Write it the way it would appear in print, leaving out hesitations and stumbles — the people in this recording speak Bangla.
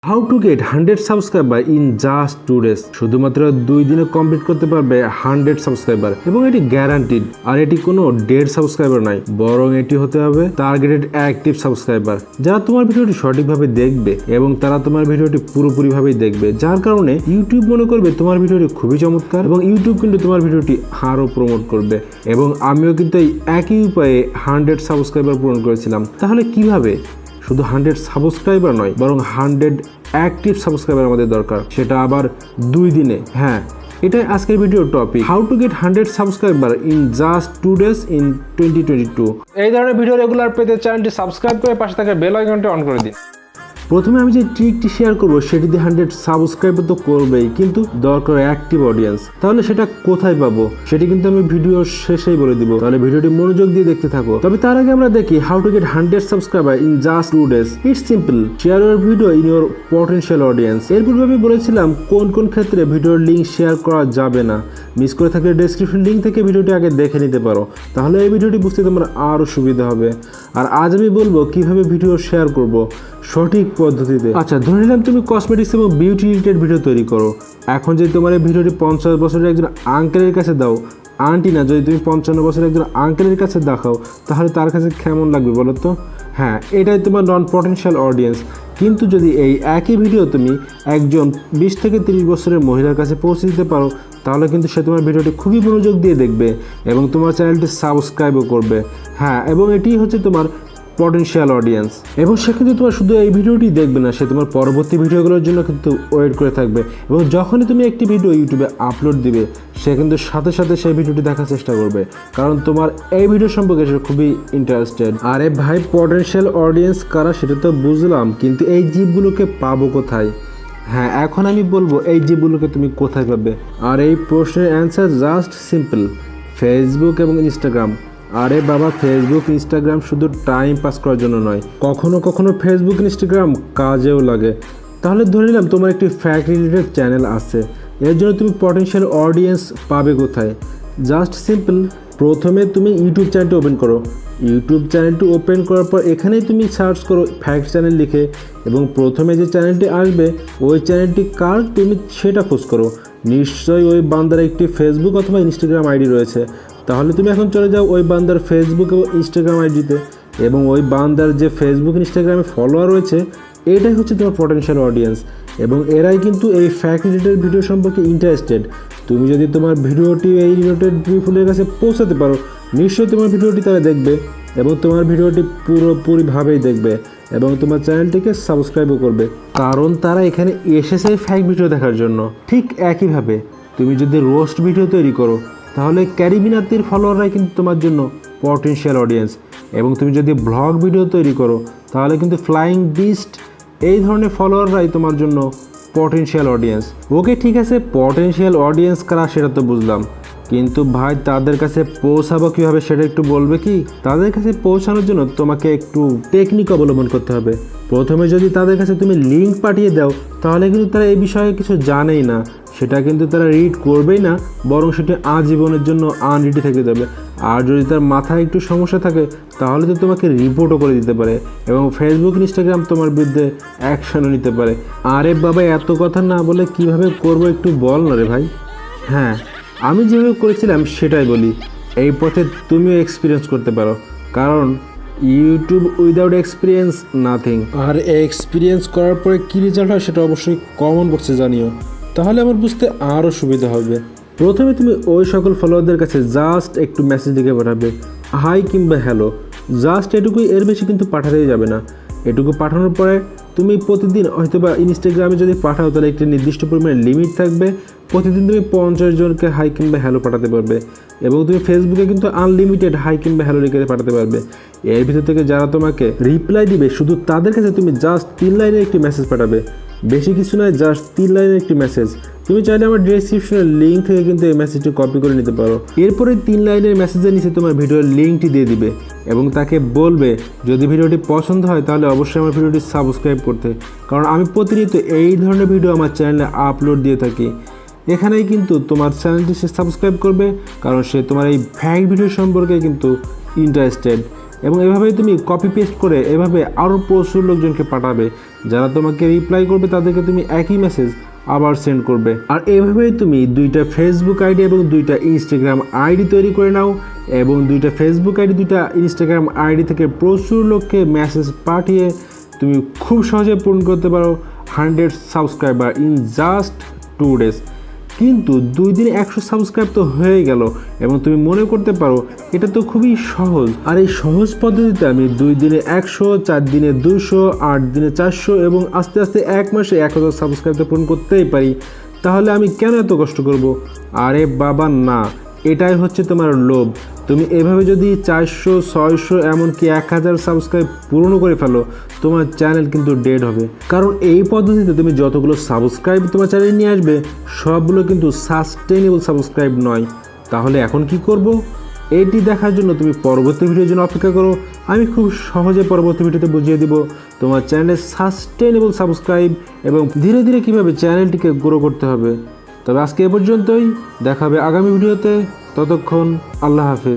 How to get 100 subscriber in just 2 days। শুধুমাত্র 2 দিনে কমপ্লিট করতে পারবে 100 সাবস্ক্রাইবার এবং এটি গ্যারান্টিড। আর এটি কোনো ডেড সাবস্ক্রাইবার নয়, বরং এটি হতে হবে টার্গেটেড অ্যাক্টিভ সাবস্ক্রাইবার, যারা তোমার ভিডিওটি সঠিকভাবে দেখবে এবং তারা তোমার ভিডিওটি পুরোপুরিভাবেই দেখবে, যার কারণে ইউটিউব মনে করবে তোমার ভিডিওটি খুবই চমৎকার এবং ইউটিউব কিন্তু তোমার ভিডিওটি আরও প্রমোট করবে। এবং আমিও কিন্তু এই একই উপায়ে 100 সাবস্ক্রাইবার পূরণ করেছিলাম। তাহলে কিভাবে? শুধু 100 সাবস্ক্রাইবার নয়, বরং 100 অ্যাক্টিভ সাবস্ক্রাইবার আমাদের দরকার, সেটা আবার 2 দিনে। হ্যাঁ, এটাই আজকের ভিডিওর topic, how to get 100 subscriber in just 2 days in 2022। এই ধরনের ভিডিও রেগুলার পেতে চ্যানেলটি সাবস্ক্রাইব করে পাশে থাকা বেল আইকনটি অন করে দিন। প্রথমে আমি যে ট্রিকটি শেয়ার করবো সেটি দিয়ে 100 সাবস্ক্রাইবার তো করবেই, কিন্তু দরকার অ্যাক্টিভ অডিয়েন্স। তাহলে সেটা কোথায় পাবো সেটি কিন্তু আমি ভিডিওর শেষেই বলে দিব, তাহলে ভিডিওটি মনোযোগ দিয়ে দেখতে থাকো। তবে তার আগে আমরা দেখি how to get 100 subscriber in just 2 days। It's simple, share your video in your potential audience. এর পূর্বে আমি বলেছিলাম কোন কোন ক্ষেত্রে ভিডিওর লিঙ্ক শেয়ার করা যাবে না। মিস করে থাকলে ডেসক্রিপশন লিঙ্ক থেকে ভিডিওটি আগে দেখে নিতে পারো, তাহলে এই ভিডিওটি বুঝতে তোমার আরও সুবিধা হবে। আর আজ আমি বলবো কিভাবে ভিডিও শেয়ার করব সঠিক পদ্ধতিতে। আচ্ছা, ধরে নিলাম তুমি কসমেটিক্স এবং বিউটি রিলেটেড ভিডিও তৈরি করো। এখন যদি তোমার এই ভিডিওটি 50 বছরের একজন আঙ্কেলের কাছে দাও, আন্টি না, যদি তুমি 55 বছরের একজন আঙ্কেলের কাছে দেখাও, তাহলে তার কাছে কেমন লাগবে বলো তো? হ্যাঁ, এটাই তোমার নন পটেনশিয়াল অডিয়েন্স। কিন্তু যদি এই একই ভিডিও তুমি একজন 20 থেকে 30 বছরের মহিলার কাছে পৌঁছে দিতে পারো, তাহলে কিন্তু সে তোমার ভিডিওটি খুবই মনোযোগ দিয়ে দেখবে এবং তোমার চ্যানেলটি সাবস্ক্রাইবও করবে। হ্যাঁ, এবং এটি হচ্ছে তোমার পটেনশিয়াল অডিয়েন্স। এবং সে কিন্তু তোমার শুধু এই ভিডিওটি দেখবে না, সে তোমার পরবর্তী ভিডিওগুলোর জন্য কিন্তু ওয়েট করে থাকবে। এবং যখনই তুমি একটি ভিডিও ইউটিউবে আপলোড দিবে, সে কিন্তু সাথে সাথে সেই ভিডিওটি দেখার চেষ্টা করবে, কারণ তোমার এই ভিডিও সম্পর্কে সে খুবই ইন্টারেস্টেড। আরে ভাই, পটেনশিয়াল অডিয়েন্স কারা সেটা তো বুঝলাম, কিন্তু এই জীবগুলোকে পাবো কোথায়? হ্যাঁ, এখন আমি বলবো এই জীবগুলোকে তুমি কোথায় পাবে। আর এই প্রশ্নের অ্যান্সার জাস্ট সিম্পল, ফেসবুক এবং ইনস্টাগ্রাম। আরে বাবা, ফেসবুক ইনস্টাগ্রাম শুধু টাইম পাস করার জন্য নয়, কখনো কখনো ফেসবুক ইনস্টাগ্রাম কাজেও লাগে। তাহলে ধরে নিলাম তোমার একটি ফ্যাক্ট রিলেটেড চ্যানেল আছে, এর জন্য তুমি পটেনশিয়াল অডিয়েন্স পাবে কোথায়? জাস্ট সিম্পল, প্রথমে তুমি ইউটিউব চ্যানেলটি ওপেন করো। ইউটিউব চ্যানেলটি ওপেন করার পর এখানেই তুমি সার্চ করো ফ্যাক্ট চ্যানেল লিখে, এবং প্রথমে যে চ্যানেলটি আসবে ওই চ্যানেলটি কার তুমি সেটা খোঁজ করো। নিশ্চয়ই ওই বান্দার একটি ফেসবুক অথবা ইনস্টাগ্রাম আইডি রয়েছে, তাহলে তুমি এখন চলে যাও ওই বান্দার ফেসবুক এবং ইনস্টাগ্রাম আইডিতে, এবং ওই বান্দার যে ফেসবুক ইনস্টাগ্রামে ফলোয়ার রয়েছে এটাই হচ্ছে তোমার পটেনশিয়াল অডিয়েন্স, এবং এরাই কিন্তু এই ফ্যাক্ট রিলেটেড ভিডিও সম্পর্কে ইন্টারেস্টেড। তুমি যদি তোমার ভিডিওটি এই রিলেটেড পিপলের কাছে পৌঁছাতে পারো, নিশ্চয়ই তোমার ভিডিওটি তারা দেখবে এবং তোমার ভিডিওটি পুরোপুরিভাবেই দেখবে এবং তোমার চ্যানেলটিকে সাবস্ক্রাইবও করবে, কারণ তারা এখানে এসেছে ফ্যাক্ট ভিডিও দেখার জন্য। ঠিক একইভাবে তুমি যদি রোস্ট ভিডিও তৈরি করো, তাহলে ক্যারিবিনাতির ফলোয়াররাই কিন্তু তোমার জন্য পটেনশিয়াল অডিয়েন্স। এবং তুমি যদি ব্লগ ভিডিও তৈরি করো, তাহলে কিন্তু ফ্লাইং বিস্ট এই ধরনের ফলোয়াররাই তোমার জন্য পটেনশিয়াল অডিয়েন্স। ওকে, ঠিক আছে, পটেনশিয়াল অডিয়েন্স কারা সেটা তো বুঝলাম, কিন্তু ভাই তাদের কাছে পৌঁছাবো কীভাবে সেটা একটু বলবে কি? তাদের কাছে পৌঁছানোর জন্য তোমাকে একটু টেকনিক অবলম্বন করতে হবে। প্রথমে যদি তাদের কাছে তুমি লিঙ্ক পাঠিয়ে দাও, তাহলে কিন্তু তারা এই বিষয়ে কিছু জানেই না, সেটা কিন্তু তারা রিড করবেই না, বরং সেটি আজীবনের জন্য আনরিড থেকে যাবে। আর যদি তার মাথায় একটু সমস্যা থাকে, তাহলে তো তোমাকে রিপোর্টও করে দিতে পারে এবং ফেসবুক ইনস্টাগ্রাম তোমার বিরুদ্ধে অ্যাকশনও নিতে পারে। আরে বাবা, এত কথা না বলে কিভাবে করবো একটু বল না রে ভাই। হ্যাঁ, আমি যেভাবে করেছিলাম সেটাই বলি, এই পথে তুমিও এক্সপিরিয়েন্স করতে পারো, কারণ ইউটিউব উইদাউট এক্সপিরিয়েন্স নাথিং। আর এক্সপিরিয়েন্স করার পরে কী রেজাল্ট হয় সেটা অবশ্যই কমেন্ট বক্সে জানিও, তাহলে আমার বুঝতে আরও সুবিধা হবে। প্রথমে তুমি ওই সকল ফলোয়ারদের কাছে জাস্ট একটু মেসেজ লিখে পাঠাবে, হাই কিংবা হ্যালো, জাস্ট এটুকুই, এর বেশি কিন্তু পাঠাতেই যাবে না। এটুকু পাঠানোর পরে তুমি প্রতিদিন হয়তোবা ইনস্টাগ্রামে যদি পাঠাও, তাহলে একটি নির্দিষ্ট পরিমাণে লিমিট থাকবে, প্রতিদিন তুমি 50 জনকে হাই কিংবা হ্যালো পাঠাতে পারবে। এবং তুমি ফেসবুকে কিন্তু আনলিমিটেড হাই কিংবা হ্যালো লিখে পাঠাতে পারবে। এর ভিতর থেকে যারা তোমাকে রিপ্লাই দিবে, শুধু তাদের কাছে তুমি জাস্ট 3 লাইনের একটি মেসেজ পাঠাবে, বেশি কিছু নয়, জাস্ট 3 লাইনের একটি মেসেজ। তুমি চাইলে আমার ডেসক্রিপশনের লিঙ্ক থেকে কিন্তু এই মেসেজটি কপি করে নিতে পারো। এরপরে 3 লাইনের মেসেজের নিচে তোমার ভিডিওর লিঙ্কটি দিয়ে দিবে এবং তাকে বলবে যদি ভিডিওটি পছন্দ হয় তাহলে অবশ্যই আমার ভিডিওটি সাবস্ক্রাইব করতে, কারণ আমি প্রতিনিয়ত এই ধরনের ভিডিও আমার চ্যানেলে আপলোড দিয়ে থাকি। এখানেই কিন্তু তোমার চ্যানেলটি সে সাবস্ক্রাইব করবে, কারণ সে তোমার এই ফ্যাক্ট ভিডিও সম্পর্কে কিন্তু ইন্টারেস্টেড। এবং এভাবেই তুমি কপি পেস্ট করে এভাবে আরও প্রচুর লোকজনকে পাঠাবে, যারা তোমাকে রিপ্লাই করবে তাদেরকে তুমি একই মেসেজ আবার সেন্ড করবে। আর এভাবেই তুমি 2টা ফেসবুক আইডি এবং 2টা ইনস্টাগ্রাম আইডি তৈরি করে নাও এবং 2টা ফেসবুক আইডি 2টা ইনস্টাগ্রাম আইডি থেকে প্রচুর লোককে মেসেজ পাঠিয়ে তুমি খুব সহজে পূরণ করতে পারো 100 সাবস্ক্রাইবার ইন জাস্ট 2 ডেজ। কিন্তু 2 দিনে 100 সাবস্ক্রাইব তো হয়ে গেল এবং তুমি মনে করতে পারো এটা তো খুবই সহজ। আর এই সহজ পদ্ধতিতে আমি 2 দিনে 100, 4 দিনে 200, 8 দিনে 400 এবং আস্তে আস্তে 1 মাসে 1000 সাবস্ক্রাইব তো পূরণ করতেই পারি। তাহলে আমি কেন এত কষ্ট করব? আরে বাবা না, এটাই হচ্ছে তোমার লোভ। তুমি এভাবে যদি 400, 600 এমনকি 1000 সাবস্ক্রাইব পূরণ করে ফেলো, তোমার চ্যানেল কিন্তু ডেড হবে। কারণ এই পদ্ধতিতে তুমি যতগুলো সাবস্ক্রাইব তোমার চ্যানেলে নিয়ে আসবে সবগুলো কিন্তু সাস্টেইনেবল সাবস্ক্রাইব নয়। তাহলে এখন কি করব? এটি দেখার জন্য তুমি পরবর্তী ভিডিওর জন্য অপেক্ষা করো। আমি খুব সহজে পরবর্তী ভিডিওতে বুঝিয়ে দিব তোমার চ্যানেলের সাস্টেইনেবল সাবস্ক্রাইব এবং ধীরে ধীরে কীভাবে চ্যানেলটিকে গ্রো করতে হবে। তবে আজকে এ পর্যন্তই, দেখা হবে আগামী ভিডিওতে। ততক্ষণ আল্লাহ হাফেজ।